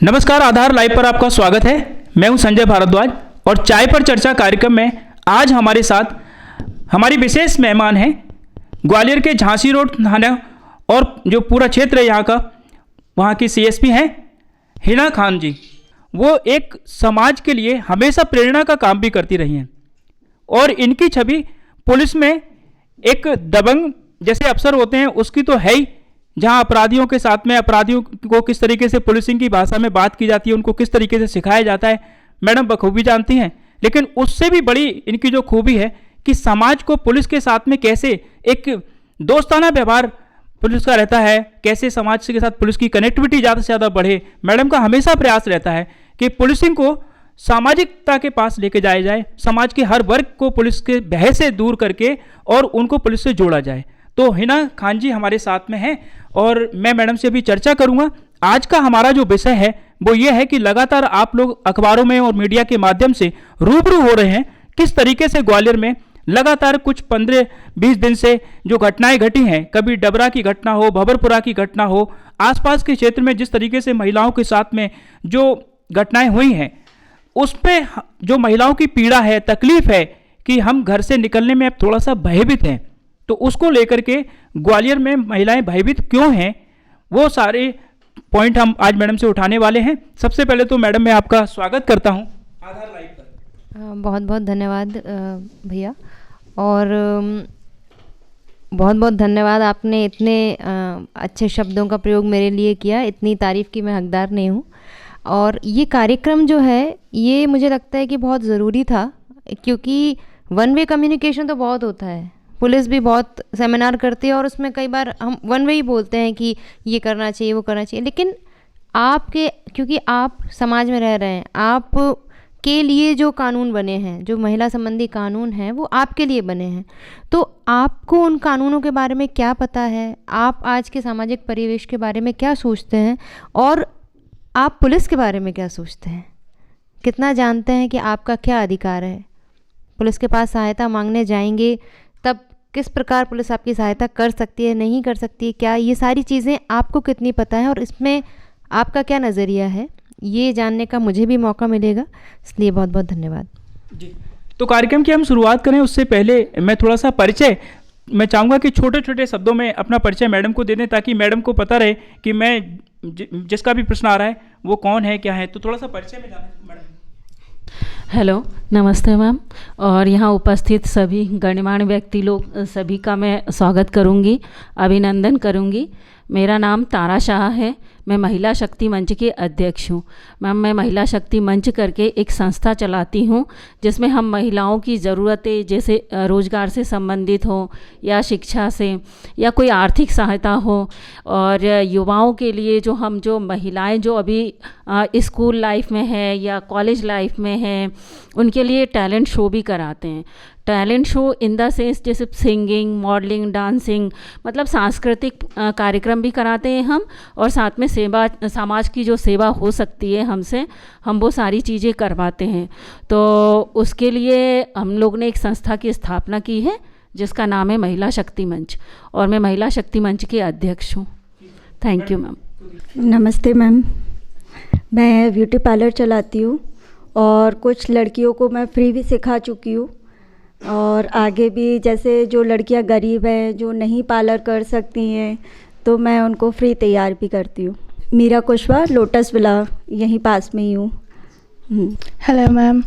नमस्कार, आधार लाइव पर आपका स्वागत है। मैं हूं संजय भारद्वाज और चाय पर चर्चा कार्यक्रम में आज हमारे साथ हमारी विशेष मेहमान हैं ग्वालियर के झांसी रोड थाना और जो पूरा क्षेत्र है यहाँ का, वहाँ की सीएसपी हैं हिना खान जी। वो एक समाज के लिए हमेशा प्रेरणा का काम भी करती रही हैं और इनकी छवि पुलिस में एक दबंग जैसे अफसर होते हैं उसकी तो है ही, जहां अपराधियों के साथ में अपराधियों को किस तरीके से पुलिसिंग की भाषा में बात की जाती है, उनको किस तरीके से सिखाया जाता है, मैडम बखूबी जानती हैं। लेकिन उससे भी बड़ी इनकी जो खूबी है कि समाज को पुलिस के साथ में कैसे एक दोस्ताना व्यवहार पुलिस का रहता है, कैसे समाज के साथ पुलिस की कनेक्टिविटी ज़्यादा से ज़्यादा बढ़े। मैडम का हमेशा प्रयास रहता है कि पुलिसिंग को सामाजिकता के पास लेके जाया जाए, समाज के हर वर्ग को पुलिस के भय से दूर करके और उनको पुलिस से जोड़ा जाए। तो हिना खान जी हमारे साथ में हैं और मैं मैडम से अभी चर्चा करूंगा। आज का हमारा जो विषय है वो ये है कि लगातार आप लोग अखबारों में और मीडिया के माध्यम से रूबरू हो रहे हैं किस तरीके से ग्वालियर में लगातार कुछ 15-20 दिन से जो घटनाएं घटी हैं, कभी डबरा की घटना हो, भंवरपुरा की घटना हो, आसपास के क्षेत्र में जिस तरीके से महिलाओं के साथ में जो घटनाएं हुई हैं, उस पर जो महिलाओं की पीड़ा है, तकलीफ है कि हम घर से निकलने में अब थोड़ा सा भयभीत हैं, तो उसको लेकर के ग्वालियर में महिलाएं भयभीत क्यों हैं, वो सारे पॉइंट हम आज मैडम से उठाने वाले हैं। सबसे पहले तो मैडम मैं आपका स्वागत करता हूं आधार लाइव पर। बहुत बहुत धन्यवाद भैया, और बहुत बहुत धन्यवाद आपने इतने अच्छे शब्दों का प्रयोग मेरे लिए किया। इतनी तारीफ़ की मैं हकदार नहीं हूँ। और ये कार्यक्रम जो है ये मुझे लगता है कि बहुत ज़रूरी था, क्योंकि वन वे कम्युनिकेशन तो बहुत होता है, पुलिस भी बहुत सेमिनार करती है और उसमें कई बार हम वन वे ही बोलते हैं कि ये करना चाहिए, वो करना चाहिए। लेकिन आपके, क्योंकि आप समाज में रह रहे हैं, आप के लिए जो कानून बने हैं, जो महिला संबंधी कानून हैं, वो आपके लिए बने हैं। तो आपको उन कानूनों के बारे में क्या पता है, आप आज के सामाजिक परिवेश के बारे में क्या सोचते हैं, और आप पुलिस के बारे में क्या सोचते हैं, कितना जानते हैं कि आपका क्या अधिकार है। पुलिस के पास सहायता मांगने जाएंगे तब किस प्रकार पुलिस आपकी सहायता कर सकती है, नहीं कर सकती है, क्या ये सारी चीज़ें आपको कितनी पता है और इसमें आपका क्या नज़रिया है, ये जानने का मुझे भी मौका मिलेगा। इसलिए बहुत बहुत धन्यवाद जी। तो कार्यक्रम की हम शुरुआत करें उससे पहले मैं थोड़ा सा परिचय मैं चाहूँगा कि छोटे छोटे शब्दों में अपना परिचय मैडम को दे दें, ताकि मैडम को पता रहे कि मैं जिसका भी प्रश्न आ रहा है वो कौन है, क्या है। तो थोड़ा सा परिचय में जाना मैडम। हेलो, नमस्ते मैम, और यहाँ उपस्थित सभी गणमान्य व्यक्ति लोग सभी का मैं स्वागत करूँगी, अभिनंदन करूँगी। मेरा नाम तारा शाह है, मैं महिला शक्ति मंच की अध्यक्ष हूँ। मैम, मैं महिला शक्ति मंच करके एक संस्था चलाती हूँ जिसमें हम महिलाओं की ज़रूरतें जैसे रोज़गार से संबंधित हो या शिक्षा से या कोई आर्थिक सहायता हो, और युवाओं के लिए जो महिलाएं जो अभी स्कूल लाइफ में है या कॉलेज लाइफ में है, उनके लिए टैलेंट शो भी कराते हैं। Talent show in the sense जैसे सिंगिंग, मॉडलिंग, डांसिंग, मतलब सांस्कृतिक कार्यक्रम भी कराते हैं हम, और साथ में सेवा, समाज की जो सेवा हो सकती है हमसे, हम वो सारी चीज़ें करवाते हैं। तो उसके लिए हम लोग ने एक संस्था की स्थापना की है जिसका नाम है महिला शक्ति मंच, और मैं महिला शक्ति मंच की अध्यक्ष हूँ। Thank you ma'am. नमस्ते मैम, मैं ब्यूटी पार्लर चलाती हूँ और कुछ लड़कियों को मैं फ्री भी सिखा चुकी हूँ, और आगे भी जैसे जो लड़कियां गरीब हैं, जो नहीं पार्लर कर सकती हैं, तो मैं उनको फ्री तैयार भी करती हूँ। मीरा कुशवाहा, लोटस विला, यहीं पास में ही हूँ। हेलो मैम,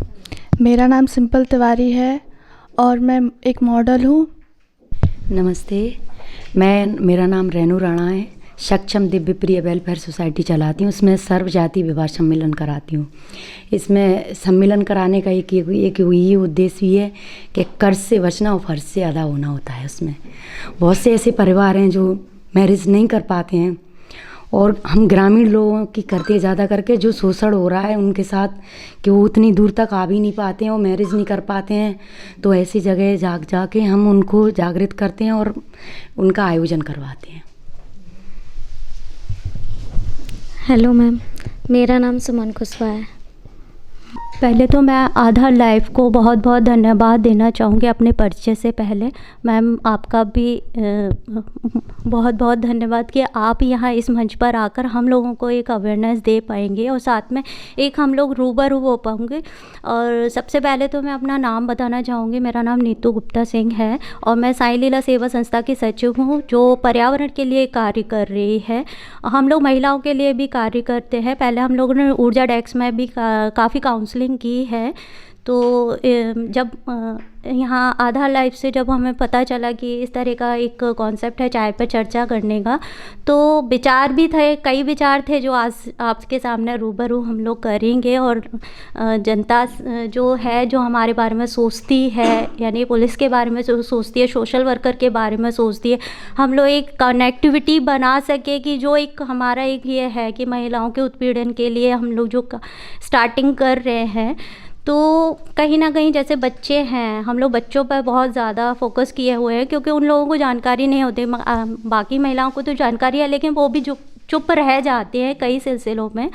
मेरा नाम सिंपल तिवारी है और मैं एक मॉडल हूँ। नमस्ते, मेरा नाम रेनू राणा है, सक्षम दिव्य प्रिय वेलफेयर सोसाइटी चलाती हूँ। उसमें सर्व जाति विवाह सम्मेलन कराती हूँ। इसमें सम्मेलन कराने का एक ये उद्देश्य ये है कि कर्ज से बचना और फर्ज से अदा होना होता है। उसमें बहुत से ऐसे परिवार हैं जो मैरिज नहीं कर पाते हैं, और हम ग्रामीण लोगों की करते ज़्यादा करके जो शोषण हो रहा है उनके साथ, कि वो उतनी दूर तक आ भी नहीं पाते हैं और मैरिज नहीं कर पाते हैं, तो ऐसी जगह जाके हम उनको जागृत करते हैं और उनका आयोजन करवाते हैं। हेलो मैम, मेरा नाम सुमन कुशवाहा है। पहले तो मैं आधार लाइफ को बहुत बहुत धन्यवाद देना चाहूँगी अपने परिचय से पहले। मैम आपका भी बहुत बहुत धन्यवाद कि आप यहाँ इस मंच पर आकर हम लोगों को एक अवेयरनेस दे पाएंगे और साथ में एक हम लोग रूबरू हो पाएंगे। और सबसे पहले तो मैं अपना नाम बताना चाहूँगी। मेरा नाम नीतू गुप्ता सिंह है और मैं साई लीला सेवा संस्था की सचिव हूँ जो पर्यावरण के लिए कार्य कर रही है। हम लोग महिलाओं के लिए भी कार्य करते हैं। पहले हम लोगों ने ऊर्जा डेस्क में भी काफ़ी काउंसलिंग की है। तो जब यहाँ आधार लाइफ से जब हमें पता चला कि इस तरह का एक कॉन्सेप्ट है चाय पर चर्चा करने का, तो विचार भी थे, कई विचार थे जो आज आपके सामने रूबरू हम लोग करेंगे। और जनता जो है जो हमारे बारे में सोचती है, यानी पुलिस के बारे में जो सोचती है, सोशल वर्कर के बारे में सोचती है, हम लोग एक कनेक्टिविटी बना सके कि जो एक हमारा एक ये है कि महिलाओं के उत्पीड़न के लिए हम लोग जो स्टार्टिंग कर रहे हैं। तो कहीं ना कहीं जैसे बच्चे हैं, हम लोग बच्चों पर बहुत ज़्यादा फोकस किए हुए हैं क्योंकि उन लोगों को जानकारी नहीं होती। बाकी महिलाओं को तो जानकारी है लेकिन वो भी चुप रह जाते हैं कई सिलसिलों में।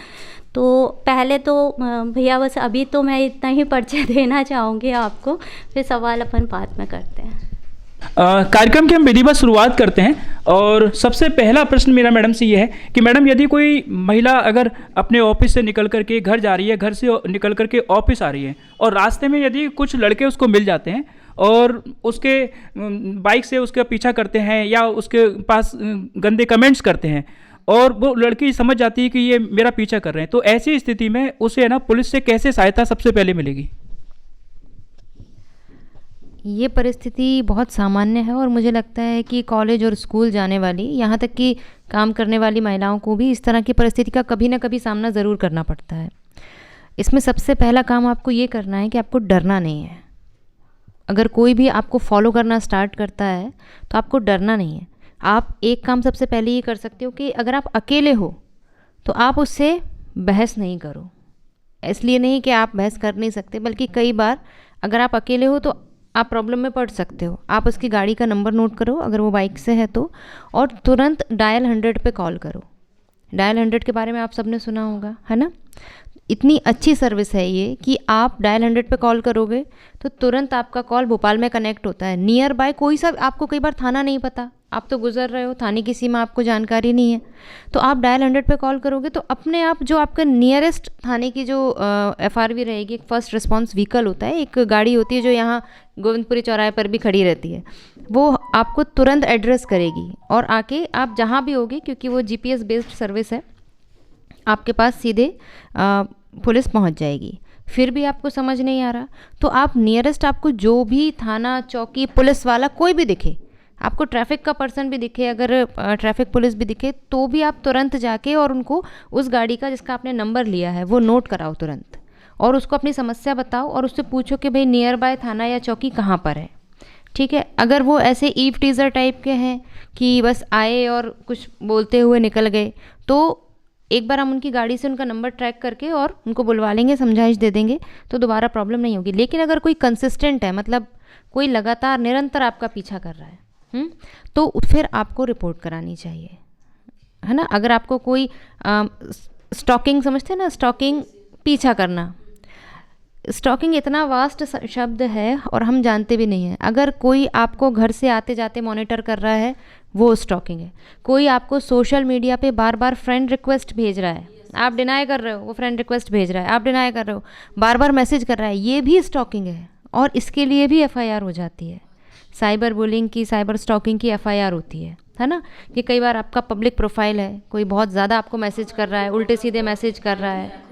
तो पहले तो भैया बस अभी तो मैं इतना ही परिचय देना चाहूँगी आपको, फिर सवाल अपन बाद में करते हैं। कार्यक्रम की हम विधिवत शुरुआत करते हैं और सबसे पहला प्रश्न मेरा मैडम से ये है कि मैडम यदि कोई महिला अगर अपने ऑफिस से निकल करके घर जा रही है, घर से निकल करके ऑफिस आ रही है और रास्ते में यदि कुछ लड़के उसको मिल जाते हैं और उसके बाइक से उसका पीछा करते हैं या उसके पास गंदे कमेंट्स करते हैं और वो लड़की समझ जाती है कि ये मेरा पीछा कर रहे हैं, तो ऐसी स्थिति में उसे है ना पुलिस से कैसे सहायता सबसे पहले मिलेगी? ये परिस्थिति बहुत सामान्य है और मुझे लगता है कि कॉलेज और स्कूल जाने वाली, यहाँ तक कि काम करने वाली महिलाओं को भी इस तरह की परिस्थिति का कभी ना कभी सामना ज़रूर करना पड़ता है। इसमें सबसे पहला काम आपको ये करना है कि आपको डरना नहीं है। अगर कोई भी आपको फॉलो करना स्टार्ट करता है तो आपको डरना नहीं है। आप एक काम सबसे पहले ये कर सकते हो कि अगर आप अकेले हो तो आप उससे बहस नहीं करो। इसलिए नहीं कि आप बहस कर नहीं सकते, बल्कि कई बार अगर आप अकेले हो तो आप प्रॉब्लम में पड़ सकते हो। आप उसकी गाड़ी का नंबर नोट करो अगर वो बाइक से है तो, और तुरंत डायल 100 पे कॉल करो। डायल 100 के बारे में आप सबने सुना होगा, है ना? इतनी अच्छी सर्विस है ये कि आप डायल 100 पे कॉल करोगे तो तुरंत आपका कॉल भोपाल में कनेक्ट होता है। नियर बाय कोई सा, आपको कई बार थाना नहीं पता, आप तो गुजर रहे हो, थाने की सीमा आपको जानकारी नहीं है, तो आप डायल 100 पे कॉल करोगे तो अपने आप जो आपका नियरेस्ट थाने की जो FRV रहेगी, एक फर्स्ट रिस्पांस व्हीकल होता है, एक गाड़ी होती है जो यहाँ गोविंदपुरी चौराहे पर भी खड़ी रहती है, वो आपको तुरंत एड्रेस करेगी और आके आप जहाँ भी होगे, क्योंकि वो GPS बेस्ड सर्विस है, आपके पास सीधे पुलिस पहुँच जाएगी। फिर भी आपको समझ नहीं आ रहा तो आप नियरेस्ट, आपको जो भी थाना, चौकी, पुलिस वाला कोई भी दिखे, आपको ट्रैफिक का पर्सन भी दिखे, अगर ट्रैफिक पुलिस भी दिखे, तो भी आप तुरंत जाके और उनको उस गाड़ी का जिसका आपने नंबर लिया है वो नोट कराओ तुरंत, और उसको अपनी समस्या बताओ और उससे पूछो कि भाई नियर बाय थाना या चौकी कहाँ पर है। ठीक है? अगर वो ऐसे ईव टीज़र टाइप के हैं कि बस आए और कुछ बोलते हुए निकल गए, तो एक बार हम उनकी गाड़ी से उनका नंबर ट्रैक करके और उनको बुलवा लेंगे, समझाइश दे देंगे, तो दोबारा प्रॉब्लम नहीं होगी। लेकिन अगर कोई कंसिस्टेंट है, मतलब कोई लगातार निरंतर आपका पीछा कर रहा है, तो फिर आपको रिपोर्ट करानी चाहिए, है ना? अगर आपको कोई स्टॉकिंग, समझते हैं ना, स्टॉकिंग, पीछा करना, स्टॉकिंग इतना वास्ट शब्द है और हम जानते भी नहीं हैं। अगर कोई आपको घर से आते जाते मॉनिटर कर रहा है, वो स्टॉकिंग है। कोई आपको सोशल मीडिया पे बार बार फ्रेंड रिक्वेस्ट भेज रहा है, आप डिनाई कर रहे हो, वो फ्रेंड रिक्वेस्ट भेज रहा है, आप डिनाई कर रहे हो, बार बार मैसेज कर रहा है, ये भी स्टॉकिंग है और इसके लिए भी FIR हो जाती है। साइबर बुलिंग की, साइबर स्टॉकिंग की FIR होती है ना? कि कई बार आपका पब्लिक प्रोफाइल है, कोई बहुत ज़्यादा आपको मैसेज कर रहा है, उल्टे सीधे मैसेज कर रहा है,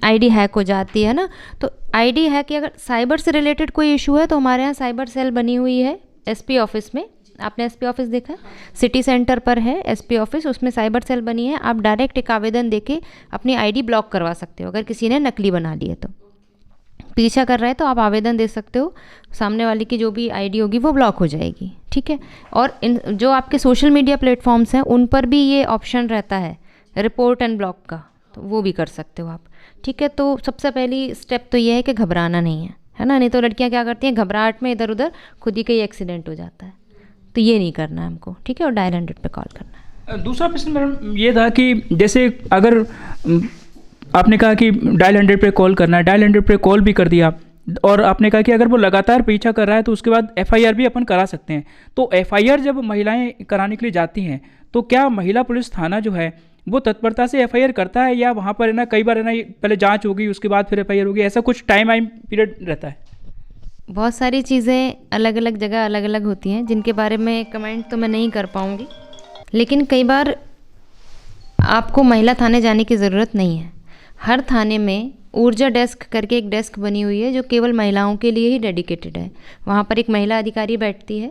ID हैक हो जाती है ना? तो ID हैक की अगर साइबर से रिलेटेड कोई इशू है तो हमारे यहाँ साइबर सेल बनी हुई है SP ऑफिस में। आपने SP ऑफिस देखा है? सिटी सेंटर पर है SP ऑफिस, उसमें साइबर सेल बनी है। आप डायरेक्ट एक आवेदन देके अपनी ID ब्लॉक करवा सकते हो अगर किसी ने नकली बना ली है, तो पीछा कर रहा है तो आप आवेदन दे सकते हो, सामने वाले की जो भी ID होगी वो ब्लॉक हो जाएगी। ठीक है? और इन जो आपके सोशल मीडिया प्लेटफॉर्म्स हैं उन पर भी ये ऑप्शन रहता है रिपोर्ट एंड ब्लॉक का, तो वो भी कर सकते हो आप। ठीक है? तो सबसे पहली स्टेप तो ये है कि घबराना नहीं है ना? नहीं तो लड़कियां क्या करती हैं, घबराहट में इधर उधर खुद ही कहीं एक्सीडेंट हो जाता है, तो ये नहीं करना है हमको। ठीक है? और डायल 100 पे कॉल करना है। दूसरा प्रश्न मैडम ये था कि जैसे अगर आपने कहा कि डायल 100 पे कॉल करना है, डायल 100 पे कॉल भी कर दिया, और आपने कहा कि अगर वो लगातार पीछा कर रहा है तो उसके बाद FIR भी अपन करा सकते हैं। तो FIR जब महिलाएं कराने के लिए जाती हैं तो क्या महिला पुलिस थाना जो है वो तत्परता से FIR करता है, या वहाँ पर है ना कई बार है ना पहले जांच होगी उसके बाद फिर FIR होगी, ऐसा कुछ टाइम पीरियड रहता है? बहुत सारी चीज़ें अलग अलग जगह अलग अलग होती हैं जिनके बारे में कमेंट तो मैं नहीं कर पाऊँगी, लेकिन कई बार आपको महिला थाने जाने की ज़रूरत नहीं है। हर थाने में ऊर्जा डेस्क करके एक डेस्क बनी हुई है जो केवल महिलाओं के लिए ही डेडिकेटेड है। वहाँ पर एक महिला अधिकारी बैठती है,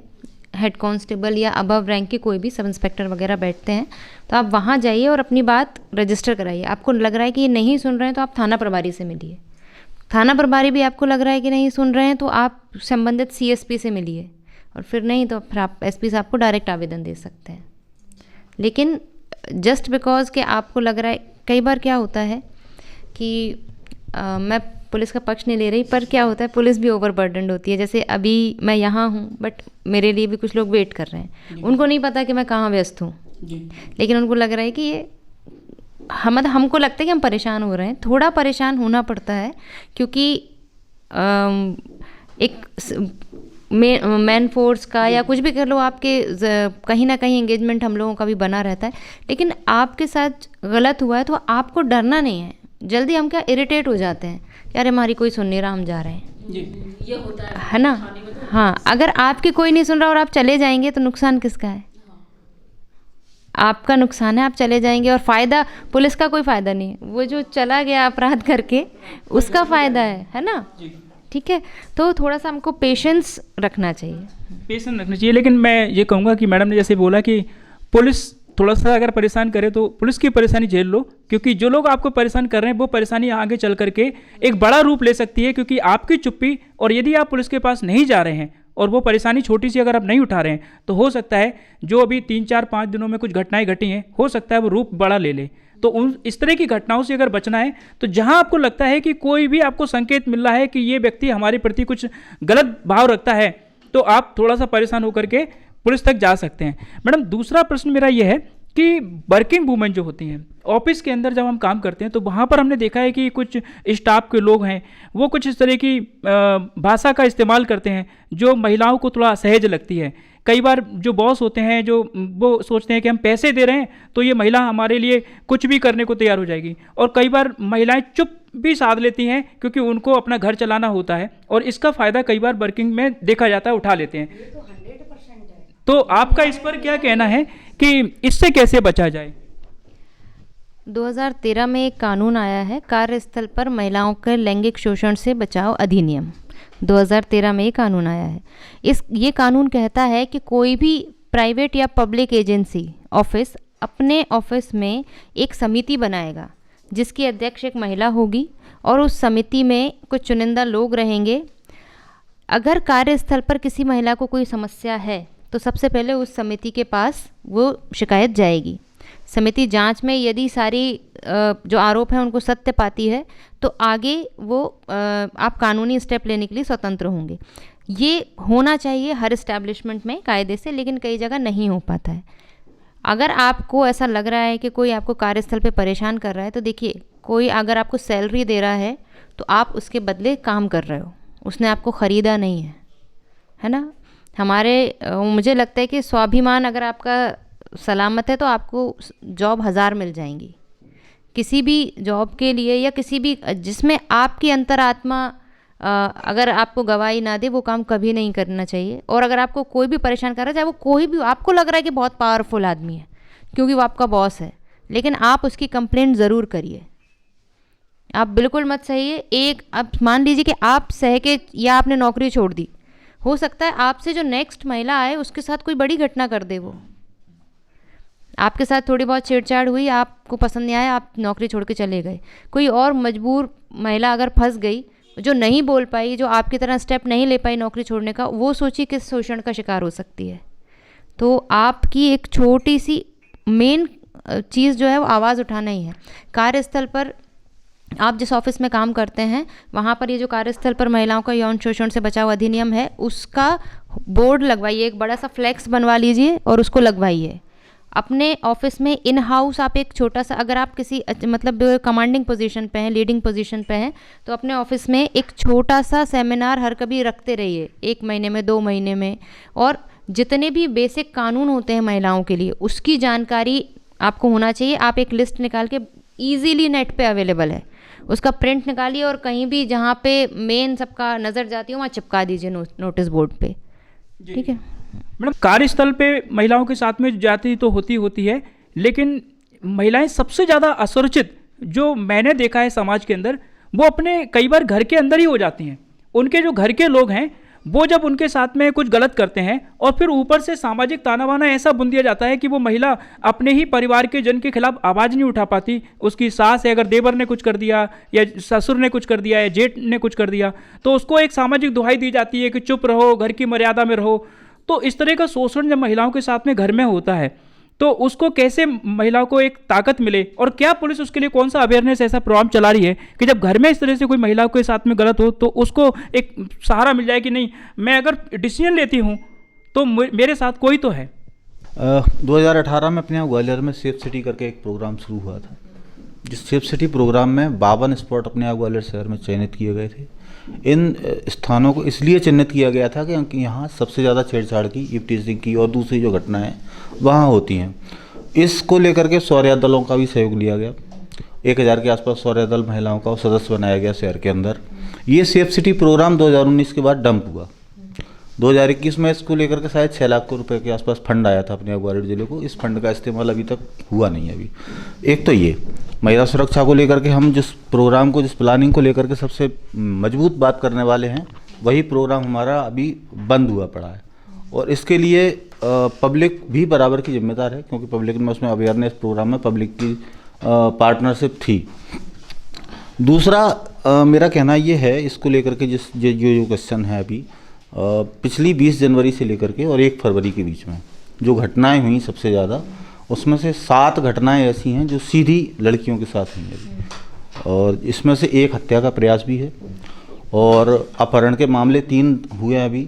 हेड कांस्टेबल या अबव रैंक के कोई भी सब इंस्पेक्टर वगैरह बैठते हैं। तो आप वहाँ जाइए और अपनी बात रजिस्टर कराइए। आपको लग रहा है कि ये नहीं सुन रहे हैं तो आप थाना प्रभारी से मिलिए। थाना प्रभारी भी आपको लग रहा है कि नहीं सुन रहे हैं तो आप संबंधित CSP से मिलिए, और फिर नहीं तो फिर आप SP साहब को डायरेक्ट आवेदन दे सकते हैं। लेकिन जस्ट बिकॉज कि आपको लग रहा है, कई बार क्या होता है कि मैं पुलिस का पक्ष नहीं ले रही, पर क्या होता है पुलिस भी ओवरबर्डनड होती है। जैसे अभी मैं यहाँ हूँ बट मेरे लिए भी कुछ लोग वेट कर रहे हैं, उनको नहीं पता कि मैं कहाँ व्यस्त हूँ, लेकिन उनको लग रहा है कि ये हमको लगता है कि हम परेशान हो रहे हैं। थोड़ा परेशान होना पड़ता है क्योंकि एक मैन फोर्स का या कुछ भी कर लो, आपके कहीं ना कहीं एंगेजमेंट हम लोगों का भी बना रहता है। लेकिन आपके साथ गलत हुआ है तो आपको डरना नहीं है। जल्दी हम क्या इरिटेट हो जाते हैं, यार हमारी कोई सुन नहीं रहा, हम जा रहे हैं, ये होता है ना। हाँ, अगर आपकी कोई नहीं सुन रहा और आप चले जाएंगे तो नुकसान किसका है? आपका नुकसान है, आप चले जाएंगे, और फ़ायदा पुलिस का कोई फ़ायदा नहीं है। वो जो चला गया अपराध करके उसका फ़ायदा है ना। ठीक है, तो थोड़ा सा हमको पेशेंस रखना चाहिए। पेशेंस रखना चाहिए। लेकिन मैं ये कहूँगा कि मैडम ने जैसे बोला कि पुलिस थोड़ा सा अगर परेशान करे तो पुलिस की परेशानी झेल लो, क्योंकि जो लोग आपको परेशान कर रहे हैं वो परेशानी आगे चल करके एक बड़ा रूप ले सकती है। क्योंकि आपकी चुप्पी, और यदि आप पुलिस के पास नहीं जा रहे हैं और वो परेशानी छोटी सी अगर आप नहीं उठा रहे हैं तो हो सकता है जो अभी 3-4-5 दिनों में कुछ घटनाएं घटी हैं, हो सकता है वो रूप बड़ा ले ले। तो उन इस तरह की घटनाओं से अगर बचना है तो जहां आपको लगता है कि कोई भी आपको संकेत मिल रहा है कि ये व्यक्ति हमारे प्रति कुछ गलत भाव रखता है, तो आप थोड़ा सा परेशान होकर के पुलिस तक जा सकते हैं। मैडम, दूसरा प्रश्न मेरा ये है कि वर्किंग वूमेन जो होती हैं, ऑफिस के अंदर जब हम काम करते हैं तो वहाँ पर हमने देखा है कि कुछ स्टाफ के लोग हैं वो कुछ इस तरह की भाषा का इस्तेमाल करते हैं जो महिलाओं को थोड़ा असहज लगती है। कई बार जो बॉस होते हैं जो वो सोचते हैं कि हम पैसे दे रहे हैं तो ये महिला हमारे लिए कुछ भी करने को तैयार हो जाएगी, और कई बार महिलाएं चुप भी साध लेती हैं क्योंकि उनको अपना घर चलाना होता है, और इसका फ़ायदा कई बार वर्किंग में देखा जाता है, उठा लेते हैं। तो आपका इस पर क्या कहना है कि इससे कैसे बचा जाए? 2013 में एक कानून आया है, कार्यस्थल पर महिलाओं के लैंगिक शोषण से बचाव अधिनियम। 2013 में ये कानून आया है। ये कानून कहता है कि कोई भी प्राइवेट या पब्लिक एजेंसी ऑफिस अपने ऑफिस में एक समिति बनाएगा जिसकी अध्यक्ष एक महिला होगी, और उस समिति में कुछ चुनिंदा लोग रहेंगे। अगर कार्यस्थल पर किसी महिला को कोई समस्या है तो सबसे पहले उस समिति के पास वो शिकायत जाएगी। समिति जांच में यदि सारी जो आरोप हैं उनको सत्य पाती है तो आगे वो आप कानूनी स्टेप लेने के लिए स्वतंत्र होंगे। ये होना चाहिए हर इस्टेब्लिशमेंट में कायदे से, लेकिन कई जगह नहीं हो पाता है। अगर आपको ऐसा लग रहा है कि कोई आपको कार्यस्थल पे परेशान कर रहा है तो देखिए, कोई अगर आपको सैलरी दे रहा है तो आप उसके बदले काम कर रहे हो, उसने आपको ख़रीदा नहीं है ना। मुझे लगता है कि स्वाभिमान अगर आपका सलामत है तो आपको जॉब 1000 मिल जाएंगी। किसी भी जॉब के लिए या किसी भी जिसमें आपकी अंतरात्मा अगर आपको गवाही ना दे वो काम कभी नहीं करना चाहिए। और अगर आपको कोई भी परेशान कर रहा है, चाहे वो कोई भी, आपको लग रहा है कि बहुत पावरफुल आदमी है क्योंकि वो आपका बॉस है, लेकिन आप उसकी कंप्लेंट ज़रूर करिए। आप बिल्कुल मत सहिए। अब मान लीजिए कि आप सह के या आपने नौकरी छोड़ दी, हो सकता है आपसे जो नेक्स्ट महिला आए उसके साथ कोई बड़ी घटना कर दे। वो आपके साथ थोड़ी बहुत छेड़छाड़ हुई, आपको पसंद नहीं आया, आप नौकरी छोड़ के चले गए। कोई और मजबूर महिला अगर फंस गई, जो नहीं बोल पाई, जो आपकी तरह स्टेप नहीं ले पाई नौकरी छोड़ने का, वो सोचिए किस शोषण का शिकार हो सकती है। तो आपकी एक छोटी सी मेन चीज़ जो है वो आवाज़ उठाना ही है। कार्यस्थल पर आप जिस ऑफिस में काम करते हैं वहाँ पर ये जो कार्यस्थल पर महिलाओं का यौन शोषण से बचाव अधिनियम है उसका बोर्ड लगवाइए, एक बड़ा सा फ्लैक्स बनवा लीजिए और उसको लगवाइए। अपने ऑफिस में इन हाउस आप एक छोटा सा, अगर आप किसी मतलब कमांडिंग पोजीशन पे हैं, लीडिंग पोजीशन पे हैं, तो अपने ऑफिस में एक छोटा सा सेमिनार हर कभी रखते रहिए, 1 महीने में, 2 महीने में। और जितने भी बेसिक कानून होते हैं महिलाओं के लिए, उसकी जानकारी आपको होना चाहिए। आप एक लिस्ट निकाल के, ईजीली नेट पे अवेलेबल है, उसका प्रिंट निकालिए और कहीं भी जहाँ पे मेन सबका नज़र जाती हो वहाँ चिपका दीजिए नोटिस बोर्ड पे। ठीक है मैडम, कार्यस्थल पे महिलाओं के साथ में जाती तो होती है, लेकिन महिलाएं सबसे ज़्यादा असुरक्षित जो मैंने देखा है समाज के अंदर, वो अपने कई बार घर के अंदर ही हो जाती हैं। उनके जो घर के लोग हैं वो जब उनके साथ में कुछ गलत करते हैं और फिर ऊपर से सामाजिक ताना बाना ऐसा बुन दिया जाता है कि वो महिला अपने ही परिवार के जन के खिलाफ आवाज़ नहीं उठा पाती। उसकी सास है, अगर देवर ने कुछ कर दिया या ससुर ने कुछ कर दिया या जेठ ने कुछ कर दिया, तो उसको एक सामाजिक दुहाई दी जाती है कि चुप रहो, घर की मर्यादा में रहो। तो इस तरह का शोषण जब महिलाओं के साथ में घर में होता है, तो उसको कैसे महिलाओं को एक ताकत मिले, और क्या पुलिस उसके लिए कौन सा अवेयरनेस ऐसा प्रोग्राम चला रही है कि जब घर में इस तरह से कोई महिलाओं के साथ में गलत हो तो उसको एक सहारा मिल जाए कि नहीं, मैं अगर डिसीजन लेती हूँ तो मेरे साथ कोई तो है। 2018 में अपने यहाँ ग्वालियर में सेफ सिटी करके एक प्रोग्राम शुरू हुआ था, जिस सेफ सिटी प्रोग्राम में 52 स्पॉट अपने यहाँ ग्वालियर शहर में चयनित किए गए थे। इन स्थानों को इसलिए चिन्हित किया गया था कि यहाँ सबसे ज़्यादा छेड़छाड़ की, इफ्टीजिंग की और दूसरी जो घटनाएं वहाँ होती हैं। इसको लेकर के शौर्य दलों का भी सहयोग लिया गया। 1000 के आसपास शौर्य दल महिलाओं का सदस्य बनाया गया शहर के अंदर। ये सेफ सिटी प्रोग्राम 2019 के बाद डंप हुआ। 2021 में इसको लेकर के शायद 6 लाख रुपए के आसपास फंड आया था अपने ग्वालियर जिले को। इस फंड का इस्तेमाल अभी तक हुआ नहीं है। अभी एक तो ये महिला सुरक्षा को लेकर के हम जिस प्रोग्राम को, जिस प्लानिंग को लेकर के सबसे मजबूत बात करने वाले हैं, वही प्रोग्राम हमारा अभी बंद हुआ पड़ा है। और इसके लिए पब्लिक भी बराबर की जिम्मेदार है, क्योंकि पब्लिक में उसमें अवेयरनेस प्रोग्राम में पब्लिक की पार्टनरशिप थी। दूसरा मेरा कहना ये है इसको लेकर के जो क्वेश्चन है अभी, पिछली 20 जनवरी से लेकर के और 1 फरवरी के बीच में जो घटनाएं हुई सबसे ज़्यादा, उसमें से 7 घटनाएं ऐसी हैं जो सीधी लड़कियों के साथ हुई हैं, और इसमें से 1 हत्या का प्रयास भी है, और अपहरण के मामले 3 हुए हैं अभी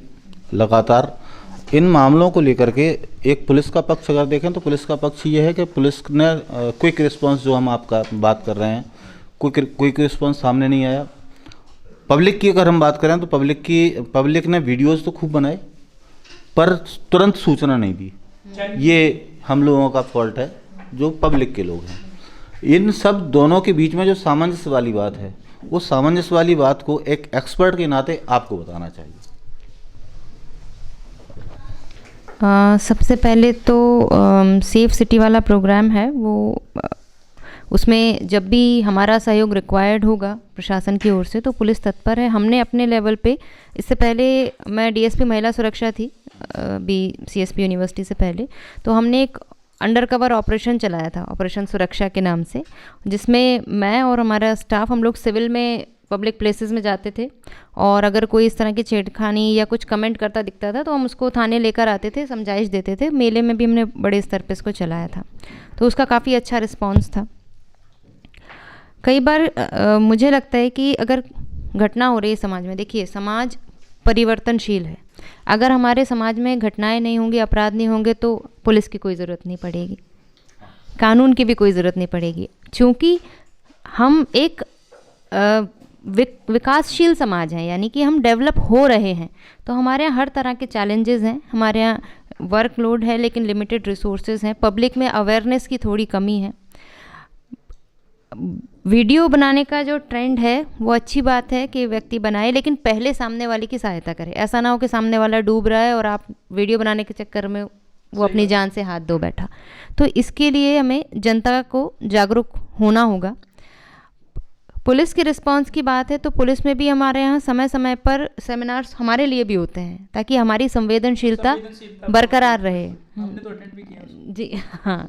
लगातार। इन मामलों को लेकर के एक पुलिस का पक्ष अगर देखें तो पुलिस का पक्ष ये है कि पुलिस ने क्विक रिस्पांस, जो हम आपका बात कर रहे हैं, क्विक रिस्पांस सामने नहीं आया। पब्लिक की अगर हम बात करें तो पब्लिक ने वीडियोस तो खूब बनाए, पर तुरंत सूचना नहीं दी। ये हम लोगों का फॉल्ट है, जो पब्लिक के लोग हैं। इन सब दोनों के बीच में जो सामंजस्य वाली बात है, वो सामंजस्य वाली बात को एक एक्सपर्ट के नाते आपको बताना चाहिए। सबसे पहले तो सेफ सिटी वाला प्रोग्राम है, वो उसमें जब भी हमारा सहयोग रिक्वायर्ड होगा प्रशासन की ओर से तो पुलिस तत्पर है। हमने अपने लेवल पे, इससे पहले मैं डीएसपी महिला सुरक्षा थी सीएसपी यूनिवर्सिटी से पहले, तो हमने एक अंडर कवर ऑपरेशन चलाया था, ऑपरेशन सुरक्षा के नाम से, जिसमें मैं और हमारा स्टाफ, हम लोग सिविल में पब्लिक प्लेसेस में जाते थे, और अगर कोई इस तरह की छेड़खानी या कुछ कमेंट करता दिखता था तो हम उसको थाने लेकर आते थे, समझाइश देते थे। मेले में भी हमने बड़े स्तर पे इसको चलाया था, तो उसका काफ़ी अच्छा रिस्पॉन्स था। कई बार मुझे लगता है कि अगर घटना हो रही है समाज में, देखिए समाज परिवर्तनशील है। अगर हमारे समाज में घटनाएं नहीं होंगी, अपराध नहीं होंगे, तो पुलिस की कोई ज़रूरत नहीं पड़ेगी, कानून की भी कोई ज़रूरत नहीं पड़ेगी, क्योंकि हम एक विकासशील समाज हैं, यानी कि हम डेवलप हो रहे हैं। तो हमारे यहाँ हर तरह के चैलेंजेस हैं, हमारे यहाँ वर्कलोड है लेकिन लिमिटेड रिसोर्सेज हैं, पब्लिक में अवेयरनेस की थोड़ी कमी है। वीडियो बनाने का जो ट्रेंड है वो अच्छी बात है कि व्यक्ति बनाए, लेकिन पहले सामने वाले की सहायता करे। ऐसा ना हो कि सामने वाला डूब रहा है और आप वीडियो बनाने के चक्कर में वो अपनी जान से हाथ धो बैठा। तो इसके लिए हमें जनता को जागरूक होना होगा। पुलिस के रिस्पांस की बात है तो पुलिस में भी हमारे यहाँ समय समय पर सेमिनार्स हमारे लिए भी होते हैं, ताकि हमारी संवेदनशीलता बरकरार रहे। जी हाँ,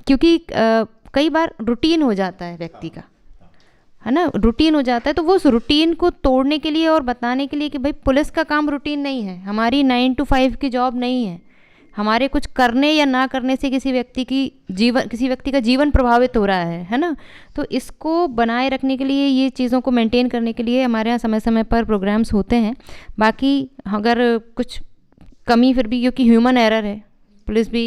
क्योंकि कई बार रूटीन हो जाता है व्यक्ति का, है ना, रूटीन हो जाता है, तो वो उस रूटीन को तोड़ने के लिए और बताने के लिए कि भाई पुलिस का काम रूटीन नहीं है, हमारी 9 to 5 की जॉब नहीं है, हमारे कुछ करने या ना करने से किसी व्यक्ति का जीवन प्रभावित हो रहा है ना। तो इसको बनाए रखने के लिए, ये चीज़ों को मेंटेन करने के लिए हमारे यहाँ समय समय पर प्रोग्राम्स होते हैं। बाकी अगर कुछ कमी फिर भी, क्योंकि ह्यूमन एरर है, पुलिस भी